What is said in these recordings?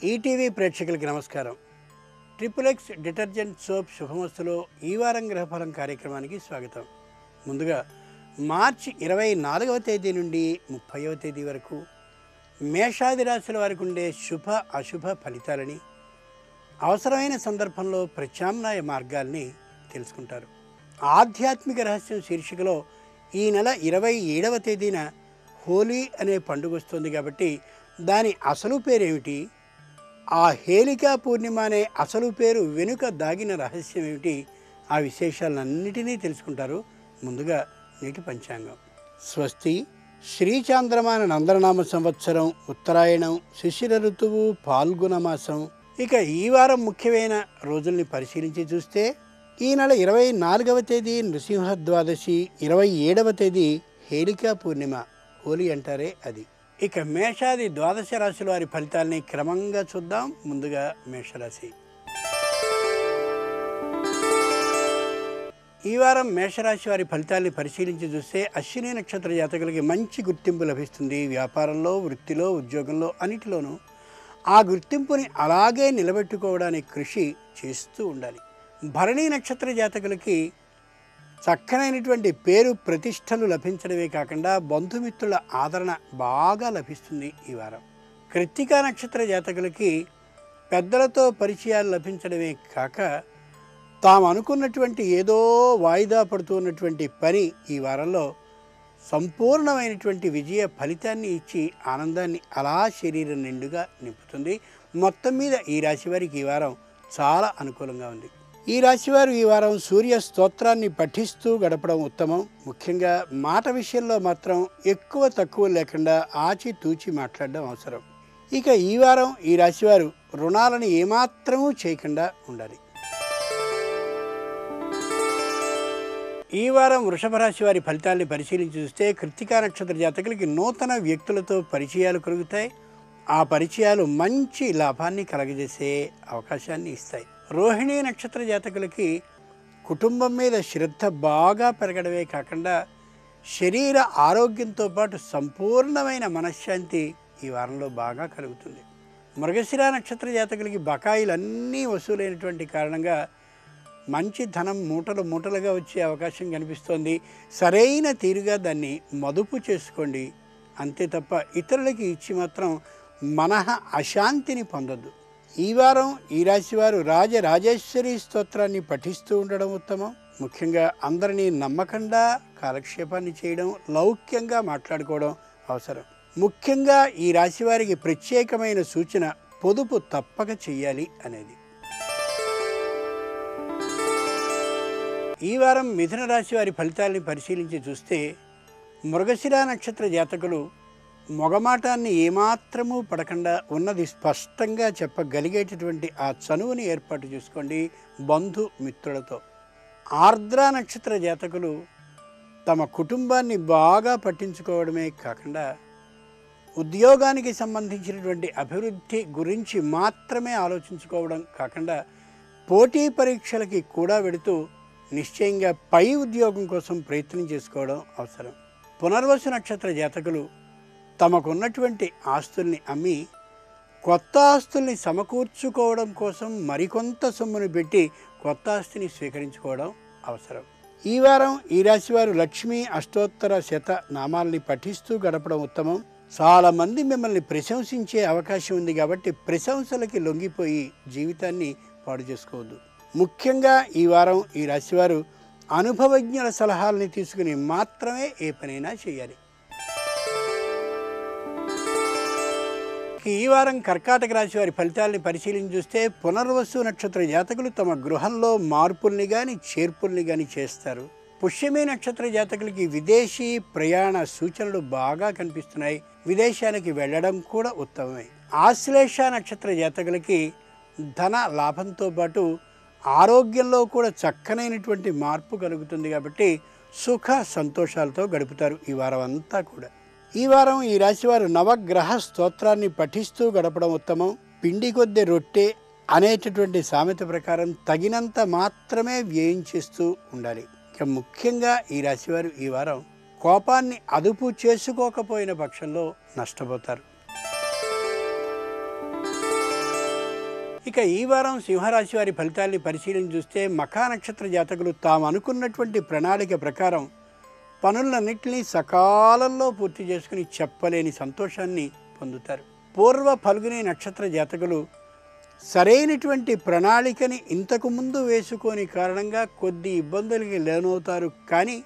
ETV ప్రేక్షకులకి నమస్కారం. Triple X detergent soap శుభమస్తులో ఈ వారం గ్రహఫలం కార్యక్రమానికి స్వాగతం. ముందుగా మార్చి 24వ తేదీ నుండి 30వ తేదీ వరకు మేషాది రాశుల వారికి ఉండే శుభ అశుభ ఫలితాలని, అవసరమైన సందర్భంలో ప్రత్యామ్నాయ మార్గాల్ని తెలుసుకుంటారు. ఆధ్యాత్మిక రహస్యం శీర్షికలో ఈ నెల 27వ తేదీన హోలీ అనే పండుగ వస్తుంది కాబట్టి దాని అసలు పేరేమిటి, ఆ హేళికా పూర్ణిమ అనే అసలు పేరు వెనుక దాగిన రహస్యం ఏమిటి, ఆ విశేషాలన్నిటినీ తెలుసుకుంటారు. ముందుగా నేటి పంచాంగం. స్వస్తి శ్రీ చాంద్రమాన నందననామ సంవత్సరం ఉత్తరాయణం శిశిర ఋతువు పాల్గొన మాసం. ఇక ఈ వారం ముఖ్యమైన రోజుల్ని పరిశీలించి చూస్తే ఈ నెల 24వ తేదీ నృసింహ ద్వాదశి, 27వ తేదీ హేళికా పూర్ణిమ, హోలీ అంటారే అది. ఇక మేషాది ద్వాదశ రాశుల వారి ఫలితాలని క్రమంగా చూద్దాం. ముందుగా మేషరాశి. ఈ వారం మేషరాశి వారి ఫలితాలని పరిశీలించి చూస్తే అశ్విని నక్షత్ర జాతకులకి మంచి గుర్తింపు లభిస్తుంది. వ్యాపారంలో, వృత్తిలో, ఉద్యోగంలో అన్నిటిలోనూ ఆ గుర్తింపుని అలాగే నిలబెట్టుకోవడానికి కృషి చేస్తూ ఉండాలి. భరణీ నక్షత్ర జాతకులకి చక్కనైనటువంటి పేరు ప్రతిష్టలు లభించడమే కాకుండా బంధుమిత్రుల ఆదరణ బాగా లభిస్తుంది ఈ వారం. కృత్తికా నక్షత్ర జాతకులకి పెద్దలతో పరిచయాలు లభించడమే కాక తాము అనుకున్నటువంటి ఏదో వాయిదా పడుతున్నటువంటి పని ఈ వారంలో సంపూర్ణమైనటువంటి విజయ ఫలితాన్ని ఇచ్చి ఆనందాన్ని అలా శరీరం నిండుగా నింపుతుంది. మొత్తం మీద ఈ రాశి వారికి ఈ వారం చాలా అనుకూలంగా ఉంది. ఈ రాశివారు ఈ వారం సూర్య స్తోత్రాన్ని పఠిస్తూ గడపడం ఉత్తమం. ముఖ్యంగా మాట విషయంలో మాత్రం ఎక్కువ తక్కువ లేకుండా ఆచితూచి మాట్లాడడం అవసరం. ఇక ఈ వారం ఈ రాశివారు రుణాలను ఏమాత్రమూ చేయకుండా ఉండాలి. ఈ వారం వృషభ రాశి వారి ఫలితాన్ని పరిశీలించి చూస్తే కృత్తికా నక్షత్ర జాతకులకి నూతన వ్యక్తులతో పరిచయాలు కలుగుతాయి. ఆ పరిచయాలు మంచి లాభాన్ని కలగజేసే అవకాశాన్ని ఇస్తాయి. రోహిణీ నక్షత్ర జాతకులకి కుటుంబం మీద శ్రద్ధ బాగా పెరగడమే కాకుండా శరీర ఆరోగ్యంతో పాటు సంపూర్ణమైన మనశ్శాంతి ఈ వారంలో బాగా కలుగుతుంది. మృగశిర నక్షత్ర జాతకులకి బకాయిలన్నీ వసూలైనటువంటి కారణంగా మంచి ధనం మూటలు మూటలుగా వచ్చే అవకాశం కనిపిస్తోంది. సరైన తీరుగా దాన్ని మదుపు చేసుకోండి, అంతే తప్ప ఇతరులకి ఇచ్చి మాత్రం మనః అశాంతిని పొందొద్దు. ఈ వారం ఈ రాశివారు రాజరాజేశ్వరి స్తోత్రాన్ని పఠిస్తూ ఉండడం ఉత్తమం. ముఖ్యంగా అందరినీ నమ్మకంగా కాలక్షేపాన్ని చేయడం, లౌక్యంగా మాట్లాడుకోవడం అవసరం. ముఖ్యంగా ఈ రాశివారికి ప్రత్యేకమైన సూచన పొదుపు తప్పక చెయ్యాలి అనేది. ఈ వారం మిథున రాశి వారి ఫలితాలని పరిశీలించి చూస్తే మృగశిర నక్షత్ర జాతకులు మొగమాటాన్ని ఏమాత్రమూ పడకుండా ఉన్నది స్పష్టంగా చెప్పగలిగేటటువంటి ఆ చనువుని ఏర్పాటు చేసుకోండి బంధు మిత్రులతో. ఆర్ద్ర నక్షత్ర జాతకులు తమ కుటుంబాన్ని బాగా పట్టించుకోవడమే కాకుండా ఉద్యోగానికి సంబంధించినటువంటి అభివృద్ధి గురించి మాత్రమే ఆలోచించుకోవడం కాకుండా పోటీ పరీక్షలకి కూడా వెడుతూ నిశ్చయంగా పై ఉద్యోగం కోసం ప్రయత్నం చేసుకోవడం అవసరం. పునర్వసు నక్షత్ర జాతకులు తమకున్నటువంటి ఆస్తుల్ని అమ్మి కొత్త ఆస్తుల్ని సమకూర్చుకోవడం కోసం మరికొంత సొమ్మును పెట్టి కొత్త ఆస్తిని స్వీకరించుకోవడం అవసరం. ఈ వారం ఈ రాశివారు లక్ష్మీ అష్టోత్తర శత నామాల్ని పఠిస్తూ గడపడం ఉత్తమం. చాలామంది మిమ్మల్ని ప్రశంసించే అవకాశం ఉంది కాబట్టి ప్రశంసలకి లొంగిపోయి జీవితాన్ని పాడు చేసుకోవద్దు. ముఖ్యంగా ఈ వారం ఈ రాశివారు అనుభవజ్ఞుల సలహాలని తీసుకుని మాత్రమే ఏ పనైనా చేయాలి. ఈ వారం కర్కాటక రాశి వారి ఫలితాలని పరిశీలించి చూస్తే పునర్వసు నక్షత్ర జాతకులు తమ గృహంలో మార్పుల్ని కానీ చేర్పుల్ని కానీ చేస్తారు. పుష్యమి నక్షత్ర జాతకులకి విదేశీ ప్రయాణ సూచనలు బాగా కనిపిస్తున్నాయి. విదేశానికి వెళ్ళడం కూడా ఉత్తమమే. ఆశ్లేష నక్షత్ర జాతకులకి ధన లాభంతో పాటు ఆరోగ్యంలో కూడా చక్కనైనటువంటి మార్పు కలుగుతుంది కాబట్టి సుఖ సంతోషాలతో గడుపుతారు ఈ వారం అంతా కూడా. ఈ వారం ఈ రాశివారు నవగ్రహ స్తోత్రాన్ని పఠిస్తూ గడపడం ఉత్తమం. పిండి కొద్ది రొట్టె అనేటటువంటి సామెత ప్రకారం తగినంత మాత్రమే వ్యయం చేస్తూ ఉండాలి. ఇక ముఖ్యంగా ఈ రాశివారు ఈ వారం కోపాన్ని అదుపు చేసుకోకపోయిన పక్షంలో నష్టపోతారు. ఇక ఈ వారం సింహరాశి వారి ఫలితాల్ని పరిశీలించి చూస్తే మఖా నక్షత్ర జాతకులు తాము అనుకున్నటువంటి ప్రణాళిక ప్రకారం పనులన్నింటినీ సకాలంలో పూర్తి చేసుకుని చెప్పలేని సంతోషాన్ని పొందుతారు. పూర్వ ఫల్గుని నక్షత్ర జాతకులు సరైనటువంటి ప్రణాళికని ఇంతకు ముందు వేసుకోని కారణంగా కొద్ది ఇబ్బందులకి లోనవుతారు, కానీ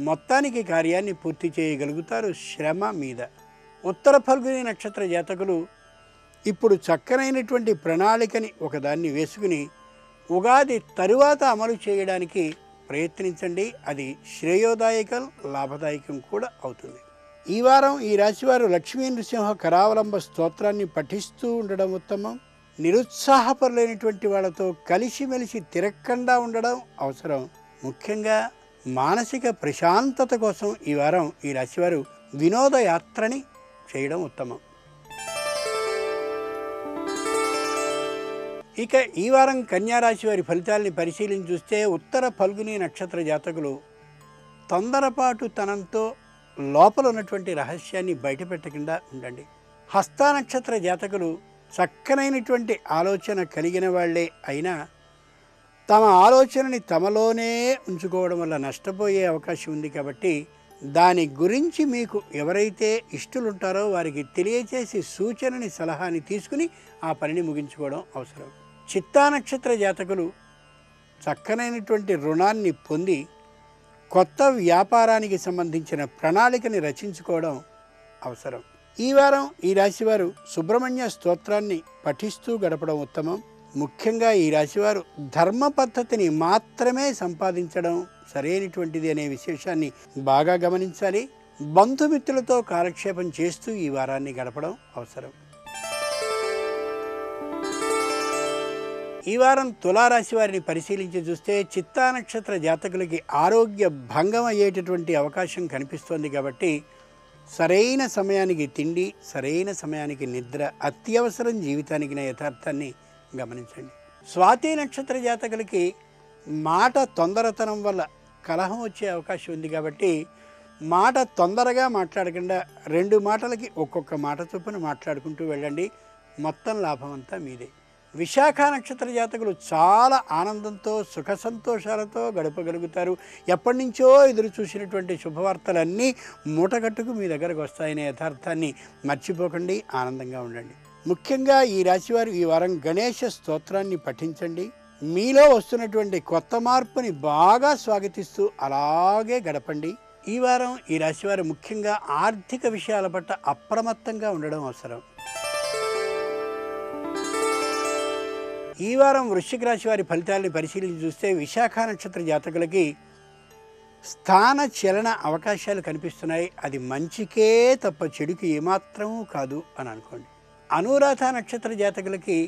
మొత్తానికి కార్యాన్ని పూర్తి చేయగలుగుతారు శ్రమ మీద. ఉత్తర ఫల్గుని నక్షత్ర జాతకులు ఇప్పుడు చక్కనైనటువంటి ప్రణాళికని ఒకదాన్ని వేసుకుని ఉగాది తరువాత అమలు చేయడానికి ప్రయత్నించండి. అది శ్రేయోదాయకం, లాభదాయకం కూడా అవుతుంది. ఈ వారం ఈ రాశివారు లక్ష్మీ నృసింహ కరావలంబ స్తోత్రాన్ని పఠిస్తూ ఉండడం ఉత్తమం. నిరుత్సాహపరులైనటువంటి వాళ్ళతో కలిసిమెలిసి తిరగకుండా ఉండడం అవసరం. ముఖ్యంగా మానసిక ప్రశాంతత కోసం ఈ వారం ఈ రాశివారు వినోదయాత్రని చేయడం ఉత్తమం. ఇక ఈ వారం కన్యారాశి వారి ఫలితాలని పరిశీలించి చూస్తే ఉత్తర ఫల్గుని నక్షత్ర జాతకులు తొందరపాటు తనంతో లోపల ఉన్నటువంటి రహస్యాన్ని బయటపెట్టకుండా ఉండండి. హస్త నక్షత్ర జాతకులు చక్కనైనటువంటి ఆలోచన కలిగిన వాళ్లే అయినా తమ ఆలోచనని తమలోనే ఉంచుకోవడం వల్ల నష్టపోయే అవకాశం ఉంది. కాబట్టి దాని గురించి మీకు ఎవరైతే ఇష్టలుంటారో వారికి తెలియచేసి సూచనని, సలహాని తీసుకుని ఆ పనిని ముగించుకోవడం అవసరం. చిత్తా నక్షత్ర జాతకులు చక్కనైనటువంటి రుణాన్ని పొంది కొత్త వ్యాపారానికి సంబంధించిన ప్రణాళికని రచించుకోవడం అవసరం. ఈ వారం ఈ రాశివారు సుబ్రహ్మణ్య స్తోత్రాన్ని పఠిస్తూ గడపడం ఉత్తమం. ముఖ్యంగా ఈ రాశివారు ధర్మ పద్ధతిని మాత్రమే సంపాదించడం సరైనటువంటిది అనే విశేషాన్ని బాగా గమనించాలి. బంధుమిత్రులతో కాలక్షేపం చేస్తూ ఈ వారాన్ని గడపడం అవసరం. ఈ వారం తులారాశి వారిని పరిశీలించి చూస్తే చిత్తా నక్షత్ర జాతకులకి ఆరోగ్య భంగం అయ్యేటటువంటి అవకాశం కనిపిస్తోంది. కాబట్టి సరైన సమయానికి తిండి, సరైన సమయానికి నిద్ర అత్యవసరం జీవితానికి నా యథార్థాన్ని గమనించండి. స్వాతి నక్షత్ర జాతకులకి మాట తొందరతనం వల్ల కలహం వచ్చే అవకాశం ఉంది. కాబట్టి మాట తొందరగా మాట్లాడకుండా 2 మాటలకి ఒక్కొక్క మాట చొప్పున మాట్లాడుకుంటూ వెళ్ళండి. మొత్తం లాభం అంతా మీదే. విశాఖ నక్షత్ర జాతకులు చాలా ఆనందంతో సుఖ సంతోషాలతో గడపగలుగుతారు. ఎప్పటి నుంచో ఎదురు చూసినటువంటి శుభవార్తలన్నీ మూటగట్టుకు మీ దగ్గరకు వస్తాయనే యథార్థాన్ని మర్చిపోకండి. ఆనందంగా ఉండండి. ముఖ్యంగా ఈ రాశివారు ఈ వారం గణేష స్తోత్రాన్ని పఠించండి. మీలో వస్తున్నటువంటి కొత్త మార్పుని బాగా స్వాగతిస్తూ అలాగే గడపండి. ఈ వారం ఈ రాశివారు ముఖ్యంగా ఆర్థిక విషయాల పట్ల అప్రమత్తంగా ఉండడం అవసరం. ఈ వారం వృశ్చిక రాశి వారి ఫలితాలను పరిశీలించి చూస్తే విశాఖ నక్షత్ర జాతకులకి స్థాన చలన అవకాశాలు కనిపిస్తున్నాయి. అది మంచికే తప్ప చెడుకి ఏమాత్రమూ కాదు అని అనుకోండి. అనురాధ నక్షత్ర జాతకులకి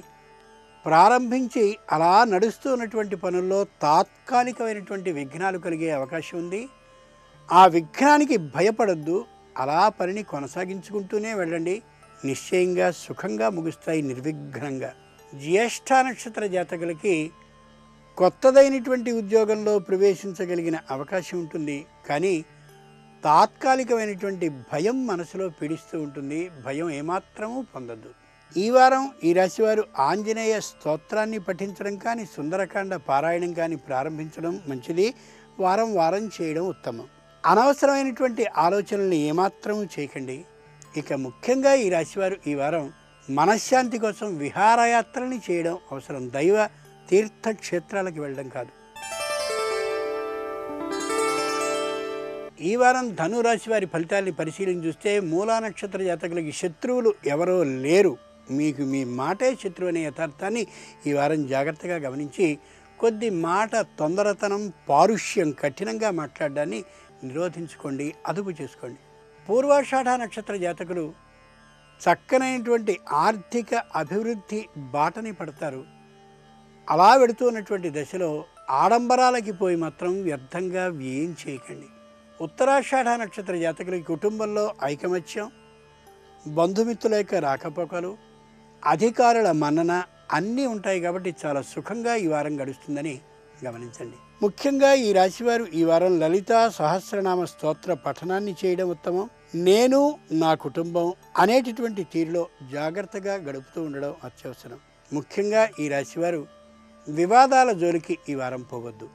ప్రారంభించి అలా నడుస్తూ ఉన్నటువంటి పనుల్లో తాత్కాలికమైనటువంటి విఘ్నాలు కలిగే అవకాశం ఉంది. ఆ విఘ్నానికి భయపడద్దు. అలా పనిని కొనసాగించుకుంటూనే వెళ్ళండి. నిశ్చయంగా సుఖంగా ముగుస్తాయి నిర్విఘ్నంగా. జ్యేష్ఠ నక్షత్ర జాతకులకి కొత్తదైనటువంటి ఉద్యోగంలో ప్రవేశించగలిగిన అవకాశం ఉంటుంది. కానీ తాత్కాలికమైనటువంటి భయం మనసులో పీడిస్తూ ఉంటుంది. భయం ఏమాత్రమూ పొందద్దు. ఈ వారం ఈ రాశివారు ఆంజనేయ స్తోత్రాన్ని పఠించడం కానీ, సుందరకాండ పారాయణం కానీ ప్రారంభించడం మంచిది. వారం వారం చేయడం ఉత్తమం. అనవసరమైనటువంటి ఆలోచనల్ని ఏమాత్రమూ చేయకండి. ఇక ముఖ్యంగా ఈ రాశివారు ఈ వారం మనశ్శాంతి కోసం విహారయాత్రని చేయడం అవసరం. దైవ తీర్థక్షేత్రాలకు వెళ్ళడం కాదు. ఈ వారం ధనురాశి వారి ఫలితాన్ని పరిశీలించి చూస్తే మూలా నక్షత్ర జాతకులకి శత్రువులు ఎవరో లేరు. మీకు మీ మాటే శత్రువు అనే యథార్థాన్ని ఈ వారం జాగ్రత్తగా గమనించి కొద్ది మాట తొందరతనం, పారుష్యం, కఠినంగా మాట్లాడడాన్ని నిరోధించుకోండి, అదుపు చేసుకోండి. పూర్వాషాఢ నక్షత్ర జాతకులు చక్కనైనటువంటి ఆర్థిక అభివృద్ధి బాటని పడతారు. అలా వెడుతూ ఉన్నటువంటి దశలో ఆడంబరాలకి పోయి మాత్రం వ్యర్థంగా వ్యయం చేయకండి. ఉత్తరాషాఢ నక్షత్ర జాతకులకి కుటుంబంలో ఐకమత్యం, బంధుమిత్రుల యొక్క రాకపోకలు, అధికారుల మన్నన అన్నీ ఉంటాయి. కాబట్టి చాలా సుఖంగా ఈ వారం గడుస్తుందని గమనించండి. ముఖ్యంగా ఈ రాశివారు ఈ వారం లలితా సహస్రనామ స్తోత్ర పఠనాన్ని చేయడం ఉత్తమం. నేను నా కుటుంబం అనేటటువంటి తీరులో జాగ్రత్తగా గడుపుతూ ఉండడం అత్యవసరం. ముఖ్యంగా ఈ రాశివారు వివాదాల జోలికి ఈ వారం పోవద్దు.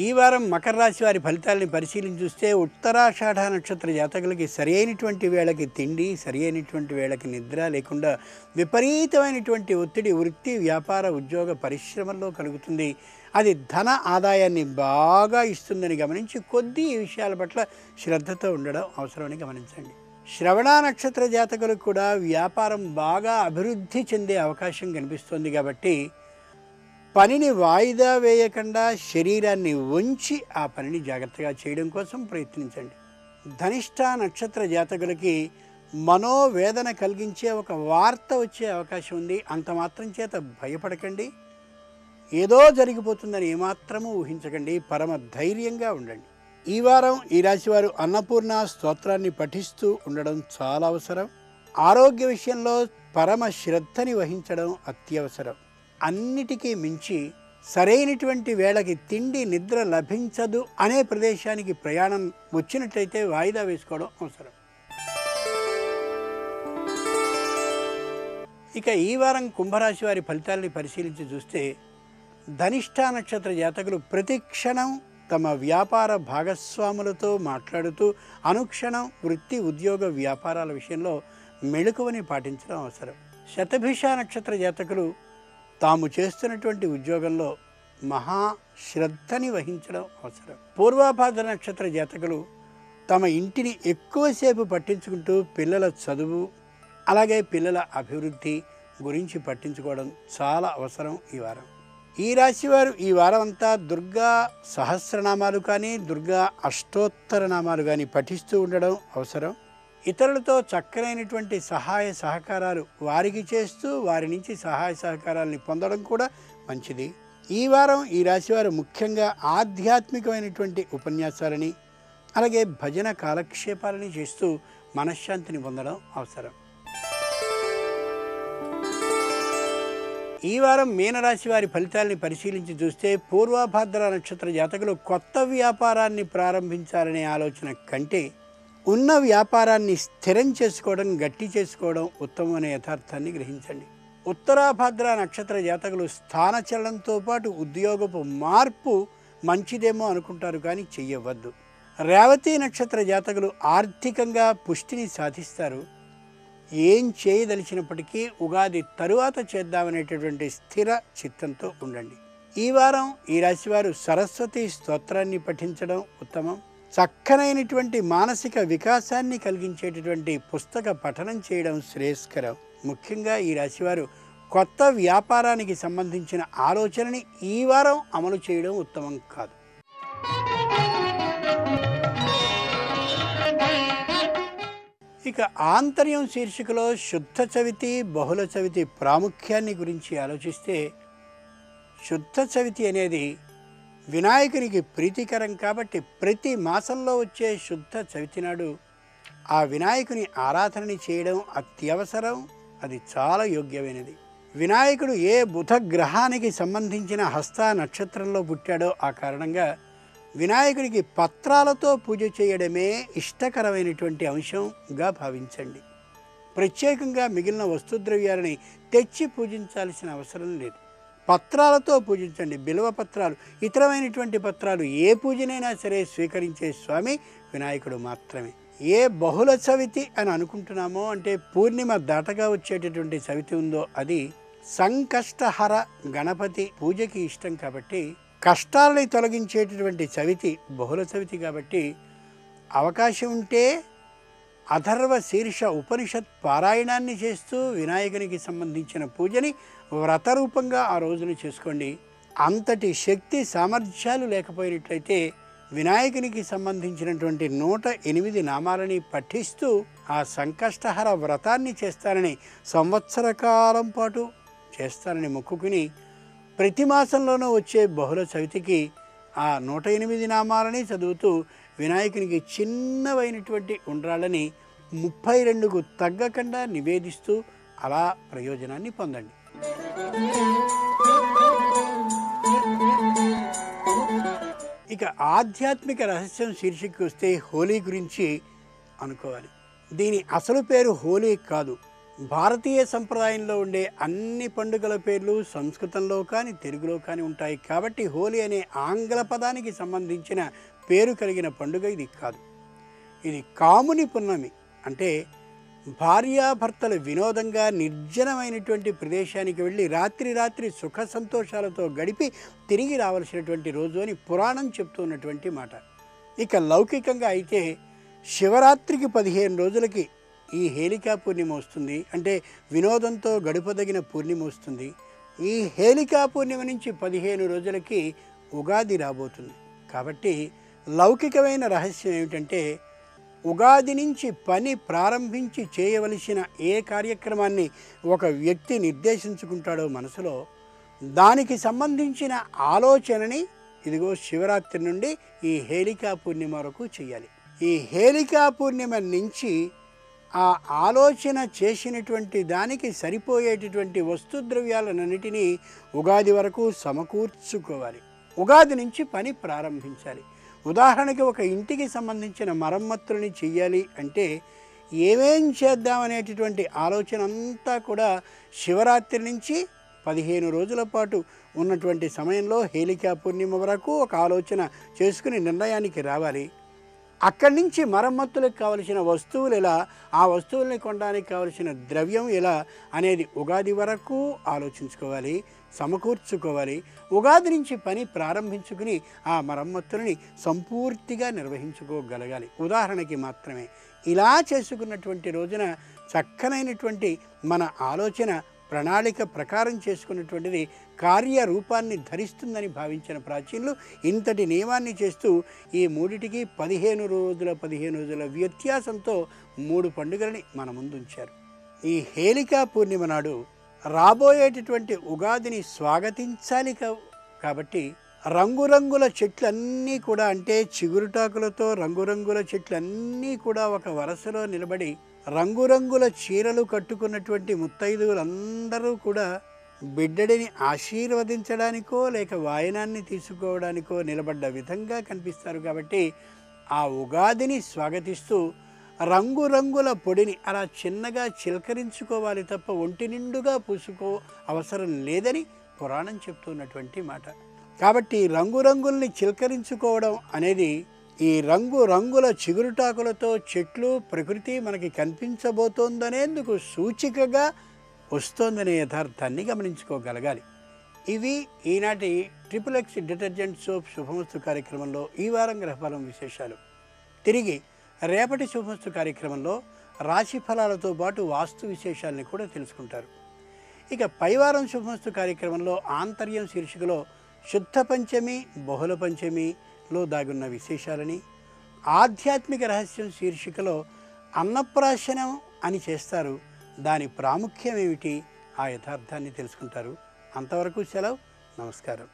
ఈ వారం మకర రాశి వారి ఫలితాలని పరిశీలించి చూస్తే ఉత్తరాషాఢ నక్షత్ర జాతకులకి సరి అయినటువంటి వేళకి తిండి, సరి అయినటువంటి వేళకి నిద్ర లేకుండా విపరీతమైనటువంటి ఒత్తిడి వృత్తి, వ్యాపార, ఉద్యోగ, పరిశ్రమల్లో కలుగుతుంది. అది ధన ఆదాయాన్ని బాగా ఇస్తుందని గమనించి కొద్ది ఈ విషయాల పట్ల శ్రద్ధతో ఉండడం అవసరమని గమనించండి. శ్రవణ నక్షత్ర జాతకులకు కూడా వ్యాపారం బాగా అభివృద్ధి చెందే అవకాశం కనిపిస్తుంది కాబట్టి పనిని వాయిదా వేయకుండా శరీరాన్ని ఉంచి ఆ పనిని జాగ్రత్తగా చేయడం కోసం ప్రయత్నించండి. ధనిష్ట నక్షత్ర జాతకులకి మనోవేదన కలిగించే ఒక వార్త వచ్చే అవకాశం ఉంది. అంత మాత్రం చేత భయపడకండి. ఏదో జరిగిపోతుందని ఏమాత్రమూ ఊహించకండి. పరమ ధైర్యంగా ఉండండి. ఈ వారం ఈ రాశివారు అన్నపూర్ణ స్తోత్రాన్ని పఠిస్తూ ఉండడం చాలా అవసరం. ఆరోగ్య విషయంలో పరమ శ్రద్ధని వహించడం అత్యవసరం. అన్నిటికీ మించి సరైనటువంటి వేళకి తిండి, నిద్ర లభించదు అనే ప్రదేశానికి ప్రయాణం వచ్చినట్లయితే వాయిదా వేసుకోవడం అవసరం. ఇక ఈ వారం కుంభరాశి వారి ఫలితాలని పరిశీలించి చూస్తే ధనిష్ట నక్షత్ర జాతకులు ప్రతి క్షణం తమ వ్యాపార భాగస్వాములతో మాట్లాడుతూ అనుక్షణం వృత్తి, ఉద్యోగ, వ్యాపారాల విషయంలో మెళకువని పాటించడం అవసరం. శతభిష నక్షత్ర జాతకులు తాము చేస్తున్నటువంటి ఉద్యోగంలో మహా శ్రద్ధని వహించడం అవసరం. పూర్వాభాద్ర నక్షత్ర జాతకులు తమ ఇంటిని ఎక్కువసేపు పట్టించుకుంటూ పిల్లల చదువు అలాగే పిల్లల అభివృద్ధి గురించి పట్టించుకోవడం చాలా అవసరం ఈ వారం. ఈ రాశివారు ఈ వారం అంతా దుర్గా సహస్రనామాలు కానీ దుర్గా అష్టోత్తర నామాలు కానీ పఠిస్తూ ఉండడం అవసరం. ఇతరులతో చక్కనైనటువంటి సహాయ సహకారాలు వారికి చేస్తూ వారి నుంచి సహాయ సహకారాలని పొందడం కూడా మంచిది. ఈ వారం ఈ రాశివారు ముఖ్యంగా ఆధ్యాత్మికమైనటువంటి ఉపన్యాసాలని అలాగే భజన కాలక్షేపాలని చేస్తూ మనశ్శాంతిని పొందడం అవసరం. ఈ వారం మీనరాశి వారి ఫలితాలని పరిశీలించి చూస్తే పూర్వభాద్ర నక్షత్ర జాతకులు కొత్త వ్యాపారాన్ని ప్రారంభించాలనే ఆలోచన కంటే ఉన్న వ్యాపారాన్ని స్థిరం చేసుకోవడం, గట్టి చేసుకోవడం ఉత్తమమైన యథార్థాన్ని గ్రహించండి. ఉత్తరాభాద్ర నక్షత్ర జాతకులు స్థానచలనంతో పాటు ఉద్యోగపు మార్పు మంచిదేమో అనుకుంటారు కానీ చెయ్యవద్దు. రేవతి నక్షత్ర జాతకులు ఆర్థికంగా పుష్టిని సాధిస్తారు. ఏం చేయదలిచినప్పటికీ ఉగాది తరువాత చేద్దామనేటటువంటి స్థిర చిత్తంతో ఉండండి. ఈ వారం ఈ రాశివారు సరస్వతి స్తోత్రాన్ని పఠించడం ఉత్తమం. చక్కనైనటువంటి మానసిక వికాసాన్ని కలిగించేటటువంటి పుస్తక పఠనం చేయడం శ్రేయస్కరం. ముఖ్యంగా ఈ రాశివారు కొత్త వ్యాపారానికి సంబంధించిన ఆలోచనని ఈ వారం అమలు చేయడం ఉత్తమం కాదు. ఇక ఆంతర్యం శీర్షికలో శుద్ధ చవితి, బహుళ చవితి ప్రాముఖ్యాన్ని గురించి ఆలోచిస్తే శుద్ధ చవితి అనేది వినాయకునికి ప్రీతికరం కాబట్టి ప్రతి మాసంలో వచ్చే శుద్ధ చవితి నాడు ఆ వినాయకుని ఆరాధనని చేయడం అత్యవసరం. అది చాలా యోగ్యమైనది. వినాయకుడు ఏ బుధ గ్రహానికి సంబంధించిన హస్త నక్షత్రంలో పుట్టాడో ఆ కారణంగా వినాయకుడికి పత్రాలతో పూజ చేయడమే ఇష్టకరమైనటువంటి అంశంగా భావించండి. ప్రత్యేకంగా మిగిలిన వస్తుద్రవ్యాలని తెచ్చి పూజించాల్సిన అవసరం లేదు. పత్రాలతో పూజించండి. బిల్వ పత్రాలు, ఇతరమైనటువంటి పత్రాలు ఏ పూజనైనా సరే స్వీకరించే స్వామి వినాయకుడు మాత్రమే. ఏ బహుళ చవితి అని అనుకుంటున్నామో అంటే పూర్ణిమ దాటగా వచ్చేటటువంటి చవితి ఉందో అది సంకష్టహర గణపతి పూజకి ఇష్టం కాబట్టి కష్టాలని తొలగించేటటువంటి చవితి బహుళ చవితి కాబట్టి అవకాశం ఉంటే అథర్వ శీర్ష ఉపనిషత్ పారాయణాన్ని చేస్తూ వినాయకునికి సంబంధించిన పూజని వ్రతరూపంగా ఆ రోజున చేసుకోండి. అంతటి శక్తి సామర్థ్యాలు లేకపోయినట్లయితే వినాయకునికి సంబంధించినటువంటి 108 నామాలని పఠిస్తూ ఆ సంకష్టహర వ్రతాన్ని చేస్తానని సంవత్సర కాలం పాటు చేస్తానని మొక్కుకుని ప్రతి మాసంలోనూ వచ్చే బహుళ చవితికి ఆ 108 నామాలని చదువుతూ వినాయకునికి చిన్నవైనటువంటి ఉండ్రాళ్ళని 32కు తగ్గకుండా నివేదిస్తూ అలా ప్రయోజనాన్ని పొందండి. ఇక ఆధ్యాత్మిక రహస్యం శీర్షికకు వస్తే హోలీ గురించి అనుకోవాలి. దీని అసలు పేరు హోలీ కాదు, భారతీయ సంప్రదాయంలో ఉండే అన్ని పండుగల పేర్లు సంస్కృతంలో కానీ తెలుగులో కానీ ఉంటాయి. కాబట్టి హోలీ అనే ఆంగ్ల పదానికి సంబంధించిన పేరు కలిగిన పండుగ ఇది కాదు. ఇది కాముని పున్నమి, అంటే భార్యాభర్తలు వినోదంగా నిర్జనమైనటువంటి ప్రదేశానికి వెళ్ళి రాత్రి సుఖ సంతోషాలతో గడిపి తిరిగి రావాల్సినటువంటి రోజు అని పురాణం చెప్తున్నటువంటి మాట. ఇక లౌకికంగా అయితే శివరాత్రికి 15 రోజులకి ఈ హేళికా పూర్ణిమ వస్తుంది, అంటే వినోదంతో గడపదగిన పూర్ణిమ వస్తుంది. ఈ హేళికా పూర్ణిమ నుంచి 15 రోజులకి ఉగాది రాబోతుంది. కాబట్టి లౌకికమైన రహస్యం ఏమిటంటే ఉగాది నుంచి పని ప్రారంభించి చేయవలసిన ఏ కార్యక్రమాన్ని ఒక వ్యక్తి నిర్దేశించుకుంటాడో మనసులో, దానికి సంబంధించిన ఆలోచనని ఇదిగో శివరాత్రి నుండి ఈ హేళికా పూర్ణిమ వరకు చేయాలి. ఈ హేళికా పూర్ణిమ నుంచి ఆ ఆలోచన చేసినటువంటి దానికి సరిపోయేటటువంటి వస్తుద్రవ్యాలన్నిటినీ ఉగాది వరకు సమకూర్చుకోవాలి. ఉగాది నుంచి పని ప్రారంభించాలి. ఉదాహరణకి ఒక ఇంటికి సంబంధించిన మరమ్మతులని చెయ్యాలి అంటే ఏమేం చేద్దామనేటటువంటి ఆలోచన అంతా కూడా శివరాత్రి నుంచి 15 రోజుల పాటు ఉన్నటువంటి సమయంలో హేళికా పూర్ణిమ వరకు ఒక ఆలోచన చేసుకుని నిర్ణయానికి రావాలి. అక్కడి నుంచి మరమ్మతులకు కావలసిన వస్తువులు ఎలా, ఆ వస్తువుల్ని కొనడానికి కావలసిన ద్రవ్యం ఎలా అనేది ఉగాది వరకు ఆలోచించుకోవాలి, సమకూర్చుకోవాలి. ఉగాది నుంచి పని ప్రారంభించుకుని ఆ మరమ్మతులని సంపూర్తిగా నిర్వహించుకోగలగాలి. ఉదాహరణకి మాత్రమే ఇలా చేసుకున్నటువంటి రోజున చక్కనైనటువంటి మన ఆలోచన ప్రణాళిక ప్రకారం చేసుకున్నటువంటిది కార్యరూపాన్ని ధరిస్తుందని భావించిన ప్రాచీనులు ఇంతటి నియమాన్ని చేస్తూ ఈ మూడిటికి 15 రోజుల వ్యత్యాసంతో 3 పండుగలని మన ముందుంచారు. ఈ హేళికా పూర్ణిమ నాడు రాబోయేటటువంటి ఉగాదిని స్వాగతించాలి. కాబట్టి రంగురంగుల చెట్లన్నీ కూడా, అంటే చిగురుటాకులతో రంగురంగుల చెట్లన్నీ కూడా ఒక వరుసలో నిలబడి రంగురంగుల చీరలు కట్టుకున్నటువంటి ముత్తైదువులందరూ కూడా బిడ్డడిని ఆశీర్వదించడానికో లేక వాయనాన్ని తీసుకోవడానికో నిలబడ్డ విధంగా కనిపిస్తారు. కాబట్టి ఆ ఉగాదిని స్వాగతిస్తూ రంగురంగుల పొడిని అలా చిన్నగా చిలకరించుకోవాలి తప్ప ఒంటి నిండుగా పూసుకో అవసరం లేదని పురాణం చెప్తున్నటువంటి మాట. కాబట్టి రంగురంగుల్ని చిలకరించుకోవడం అనేది ఈ రంగుల చిగురుటాకులతో చెట్లు ప్రకృతి మనకి కనిపించబోతోందనేందుకు సూచికగా వస్తోందనే యథార్థాన్ని గమనించుకోగలగాలి. ఇవి ఈనాటి XXX డిటర్జెంట్ సోప్ శుభమస్తు కార్యక్రమంలో ఈ వారం గ్రహఫలం విశేషాలు. తిరిగి రేపటి శుభమస్తు కార్యక్రమంలో రాశి ఫలాలతో పాటు వాస్తు విశేషాలని కూడా తెలుసుకుంటారు. ఇక పైవారం శుభమస్తు కార్యక్రమంలో ఆంతర్యం శీర్షికలో శుద్ధ పంచమి బహుళ పంచమిలో దాగున్న విశేషాలని, ఆధ్యాత్మిక రహస్యం శీర్షికలో అన్నప్రాశనం అని చేస్తారు, దాని ప్రాముఖ్యం ఏమిటి, ఆ యథార్థాన్ని తెలుసుకుంటారు. అంతవరకు సెలవు. నమస్కారం.